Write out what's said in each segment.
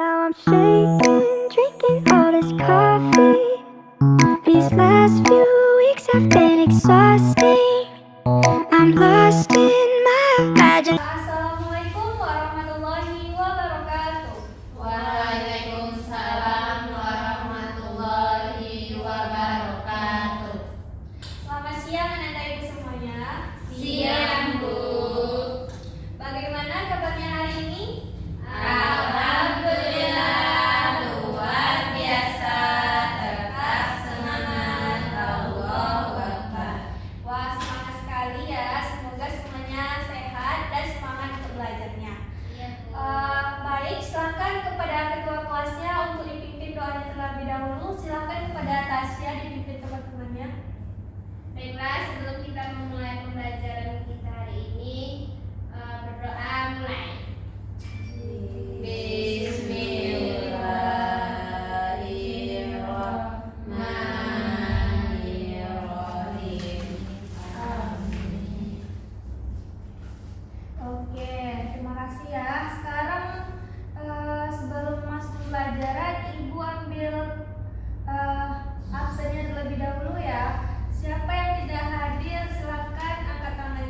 Now I'm shaking, drinking all this coffee. These last few weeks have been exhausting. I'm lost in my imagination. Assalamualaikum warahmatullahi wabarakatuh. Waalaikumsalam warahmatullahi wabarakatuh. Selamat siang anak-anak ibu semuanya. Siang, Bu. Bagaimana kabarnya hari ini? Alhamdulillah, luar biasa, tetap semangat, Allahu Akbar. Wah, semangat sekali ya. Semoga semuanya sehat dan semangat untuk belajarnya. Baik, silakan kepada ketua kelasnya untuk dipimpin doanya terlebih dahulu. Silakan kepada Tasya dipimpin teman-temannya. Baiklah, sebelum kita memulai pembelajaran kita hari ini, berdoa mulai. Bismillahirrahmanirrahim. Oke, terima kasih ya. Sekarang sebelum masuk pelajaran, Ibu ambil absennya terlebih dahulu ya. Siapa yang tidak hadir silakan angkat tangan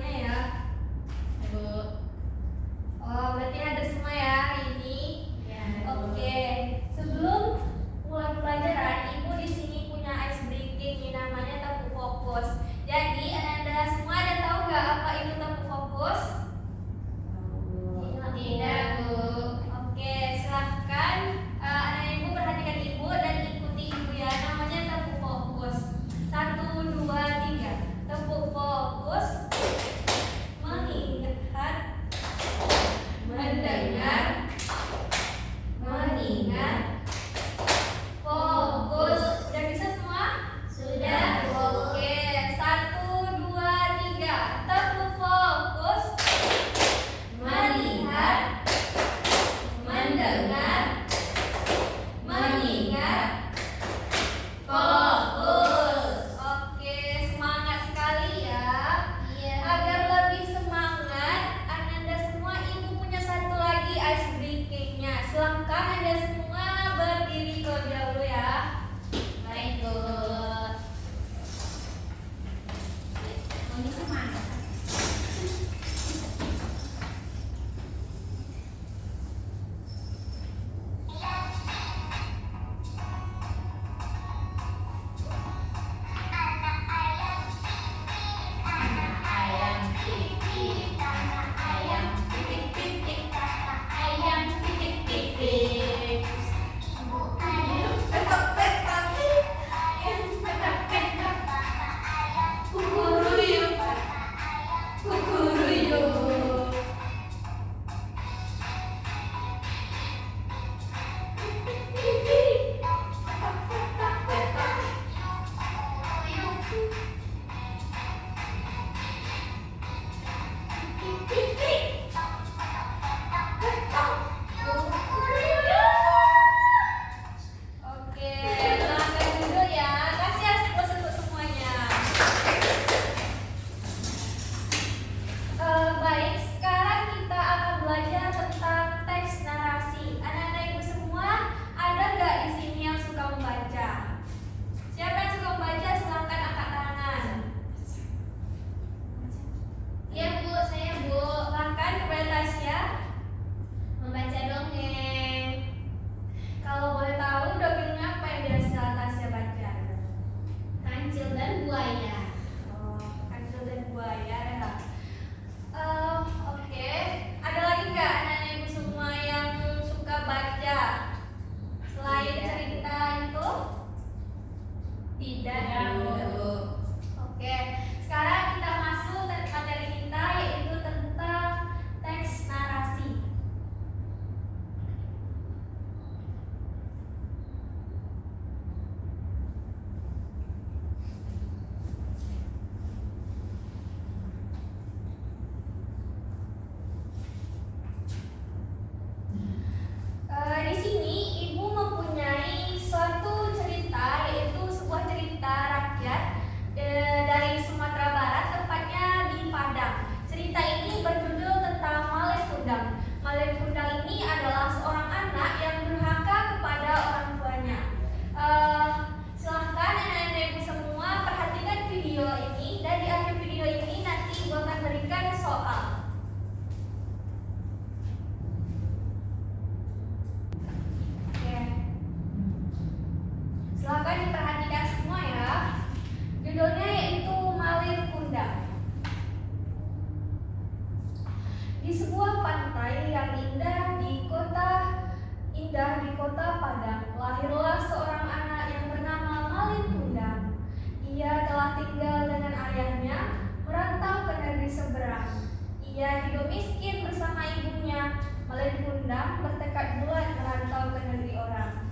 kota Padang, lahirlah seorang anak yang bernama Malin Kundang. Ia telah tinggal dengan ayahnya, merantau ke negeri seberang. Ia hidup miskin bersama ibunya. Malin Kundang bertekad bulat merantau ke negeri orang.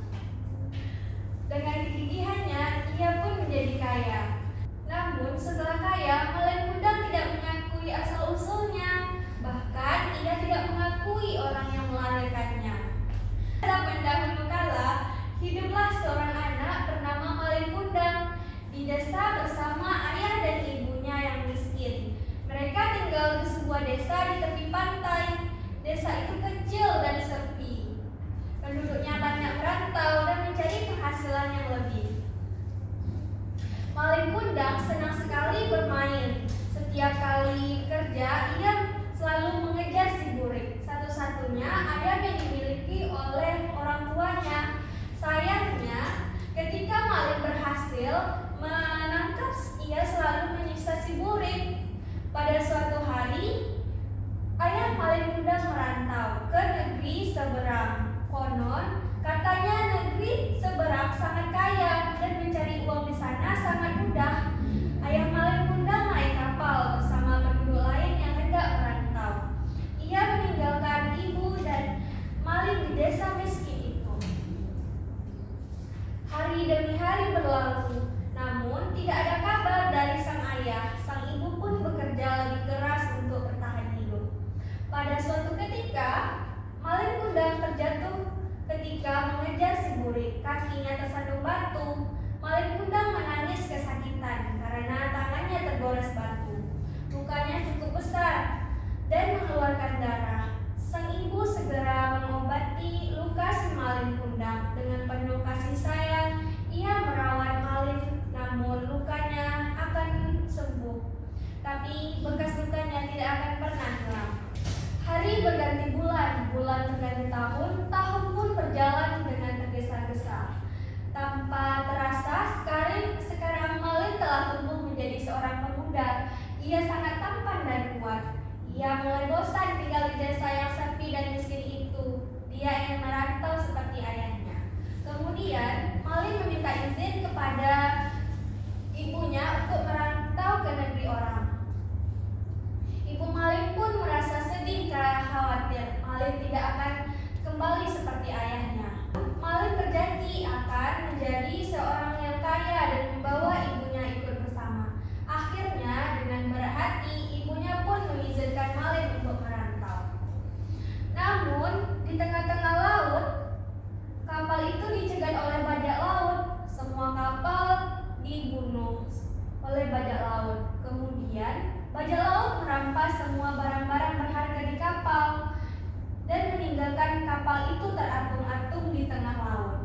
Dengan kegigihannya, ia pun menjadi kaya. Namun setelah kaya, Malin Kundang tidak mengakui asal-usulnya. Bahkan ia tidak mengakui orang yang melahirkannya. Pada pendahulu kala, hiduplah seorang anak bernama Malin Kundang di desa bersama ayah dan ibunya yang miskin. Mereka tinggal di sebuah desa di tepi pantai. Desa itu kecil dan sepi. Penduduknya banyak merantau dan mencari penghasilan yang lebih. Malin Kundang senang sekali bermain. Setiap kali kerja, ia selalu mengejar si burik, satu-satunya ayam yang dimiliki oleh orang tuanya. Sayangnya, ketika Malin berhasil menangkap, ia selalu menyiksa si burik. Pada suatu hari, ayah Malin Kundang merantau ke negeri seberang. Konon, katanya negeri seberang sangat kaya dan mencari uang di sana sangat mudah. Ayah Malin Kundang naik kapal bersama penduduk lain yang hendak merantau. Ia meninggalkan ibu dan Malin di desa miskin itu. Hari demi hari berlalu, namun tidak ada kabar dari sang ayah. Sang ibu pun bekerja lebih keras untuk bertahan hidup. Pada suatu ketika, Malin Kundang terjatuh ketika mengejar si burik. Kakinya tersandung batu. Malin Kundang menangis kesakitan karena tangannya tergores batu. Lukanya cukup besar dan mengeluarkan darah. Sang ibu segera mengobati luka si Malin Kundang. Dengan penuh kasih sayang, ia merawat Malin, namun lukanya akan sembuh. Tapi bekas lukanya tidak akan pernah hilang. Hari berganti bulan, bulan berganti tahun, tahun pun berjalan dengan tergesa-gesa. Tanpa terasa, sekarang Malin telah tumbuh menjadi seorang pemuda. Ia sangat tampan dan kuat. Ia mulai bosan tinggal di desa yang sepi dan miskin itu. Dia ingin merantau seperti ayahnya. Kemudian, Malin meminta izin kepada ibunya untuk merantau ke negeri orang. Ibu Malin pun merasa sedih karena khawatir Malin tidak akan kembali seperti ayahnya. Malin berjanji akan menjadi seorang yang kaya dan membawa ibunya ikut bersama. Akhirnya, dengan berat hati, ibunya pun mengizinkan Malin untuk merantau. Namun, di tengah-tengah laut, kapal itu dicegat oleh bajak laut. Semua kapal dibunuh oleh bajak laut. Kemudian, bajak laut merampas semua barang-barang berharga di kapal dan meninggalkan kapal itu teratung-atung di tengah laut.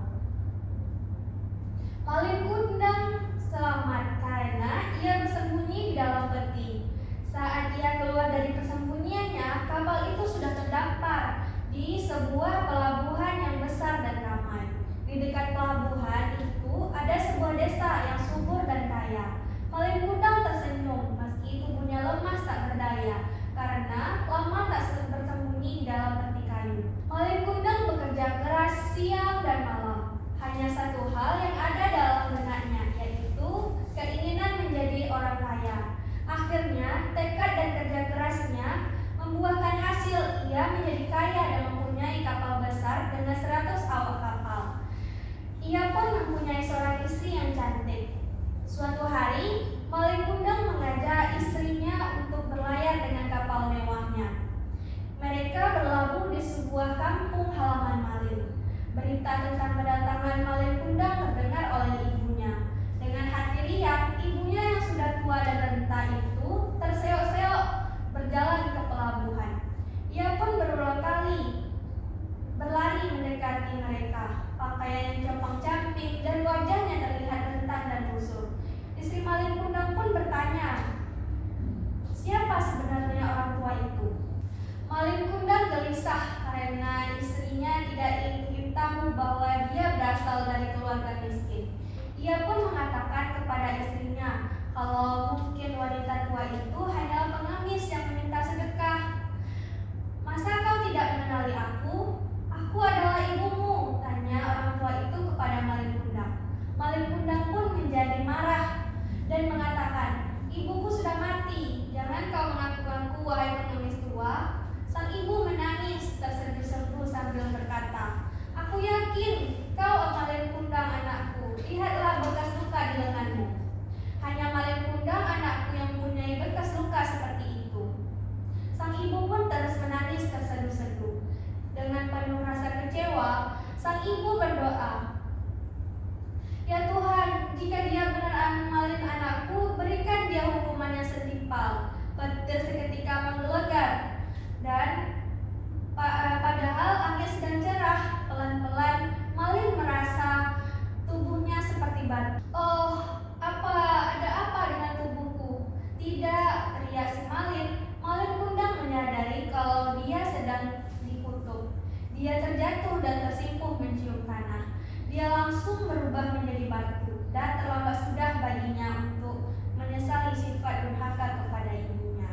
Malin Kundang selamat karena ia bersembunyi di dalam peti. Saat ia keluar dari persembunyiannya, kapal itu sudah terdampar di sebuah pelabuhan yang besar dan ramai. Di dekat pelabuhan itu ada sebuah desa yang subur dan kaya. Malin Kundang tersenyum meski tubuhnya lemas tak berdaya karena lama tak bersembunyi di dalam peti kayu. Malin Kundang bekerja keras siang dan malam. Hanya satu hal yang ada dalam benaknya, yaitu keinginan menjadi orang kaya. Akhirnya, tekad dan kerja kerasnya membuahkan hasil. Ia menjadi kaya dan mempunyai kapal besar dengan 100 awak kapal. Ia pun mempunyai seorang istri yang cantik. Suatu hari, Malin Kundang mengajak istrinya untuk berlayar dengan kapal mewahnya. Mereka berlabuh di sebuah kampung halaman Malin. Berita tentang kedatangan Malin Kundang terdengar oleh ibunya. Dengan hati riang, ibunya yang sudah tua dan renta itu terseok-seok berjalan ke pelabuhan. Ia pun berulang kali berlari mendekati mereka. Pakaian yang compang-camping dan wajahnya terlihat rentan dan busuk. Istri Malin Kundang pun bertanya, siapa sebenarnya orang tua itu? Malin Kundang gelisah karena istrinya tidak ingin tahu bahwa dia berasal dari keluarga miskin. Ia pun mengatakan kepada istrinya kalau mungkin wanita tua itu hanyalah pengemis yang meminta sedekah. Masa kau tidak mengenali aku? Aku adalah ibumu, tanya terseduh-seduh. Dengan penuh rasa kecewa, sang ibu berdoa, "Ya Tuhan, jika dia benar memalin anakku, berikan dia hukuman yang setimpal." Petir seketika menggelegar, dan padahal angin sedang cerah, pelan-pelan Malin merasa tubuhnya seperti batu. "Oh, ada apa dengan tubuhku?" "Tidak," teriak si Malin. Malin Kundang menyadari kalau dia sedang dikutuk. Dia terjatuh dan tersimpuh mencium tanah. Dia langsung berubah menjadi batu, dan terlambat sudah baginya untuk menyesali sifat durhaka kepada ibunya.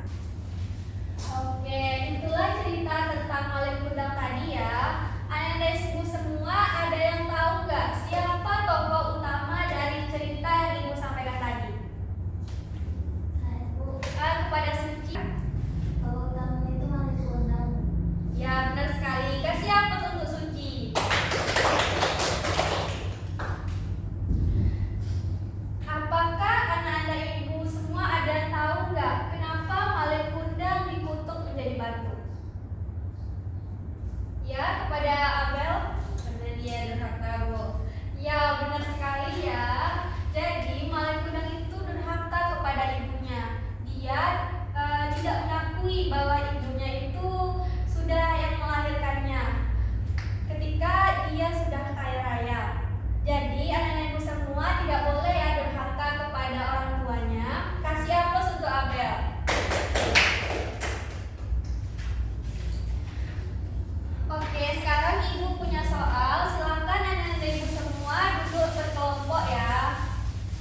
Oke, itulah cerita tentang Malin Kundang tadi ya. Anak-anak ibu semua, ada yang tahu nggak siapa tokoh utama dari cerita yang ibu sampaikan tadi? Kepada Suci. Tokoh utamanya itu Malin Kundang. Ya, benar sekali. Kasih aplaus untuk Suci. Apakah anak-anak ibu semua ada yang tahu nggak kenapa Malin Kundang dikutuk menjadi batu? Ya, kepada Abel, karena dia durhaka, Bu. Ya, benar sekali ya. Jadi Malin Kundang itu durhaka kepada ibunya. Dia tidak mengakui bahwa ibunya itu sudah yang melahirkannya ketika dia sudah kaya raya. Jadi anak-anak ibu semua tidak boleh ya durhaka kepada orang tuanya. Kasih aplaus untuk Abel. Oke, sekarang ibu punya soal. Silakan anak-anak ibu semua duduk berkelompok ya.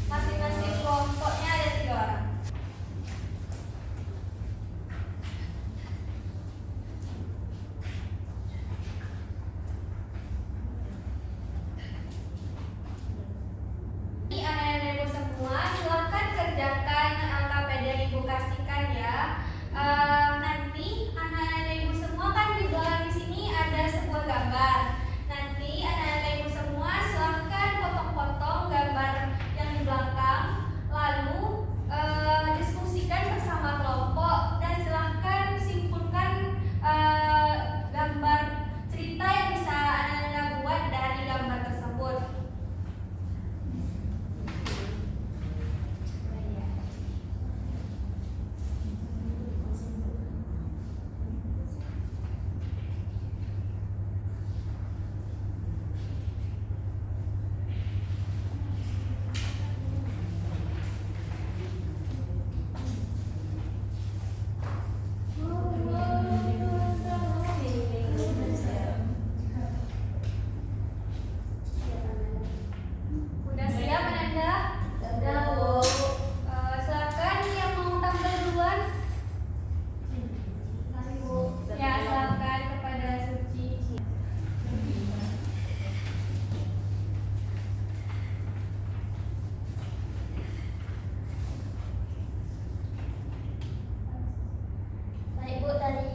Masing-masing kelompoknya ada 3 orang. Ini anak-anak ibu semua, silakan kerjakan KPD yang ibu kasihkan ya. Nanti anak-anak ibu semua kan di belakang di sini ada sebuah gambar. Nanti anak-anak ibu semua silakan potong-potong gambar yang di belakang, lalu diskusikan bersama kelompok dan silakan simpulkan gambar cerita yang bisa anak-anak buat dari gambar tersebut. Udah siap Ananda? Sudah, Bu. Silakan yang mau tampil duluan. Mari, Bu. Ya, silakan kepada Suci. Baik, Bu, dari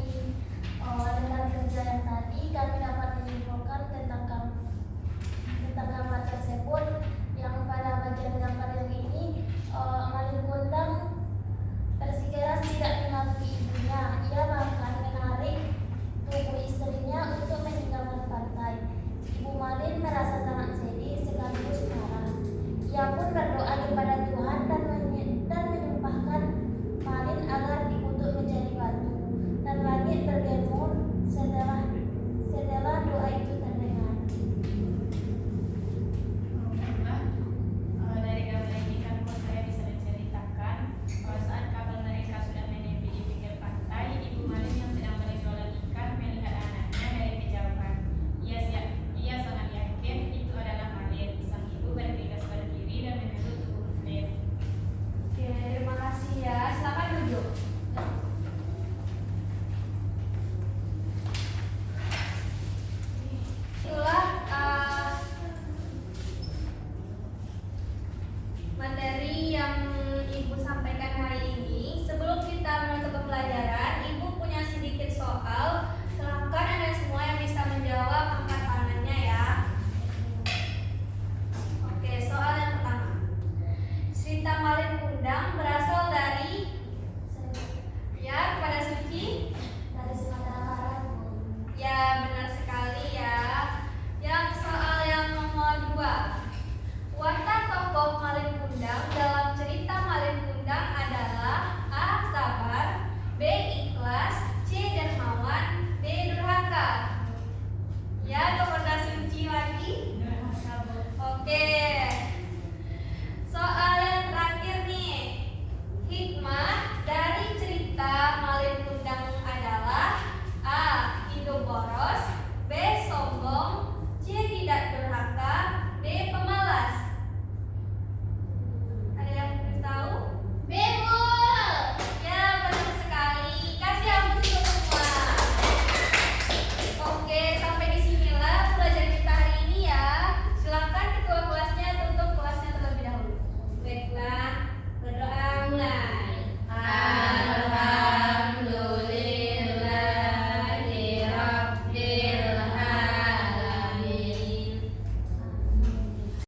tentang kerja yang tadi kami dapat menyimpulkan tentang gambar tersebut, yang pada bagian gambar yang ini Malin Kundang bersikeras tidak mengakui ibunya. Ia bahkan menarik tubuh istrinya untuk meninggalkan pantai. Ibu Malin merasa sangat sedih sekaligus marah. Ia pun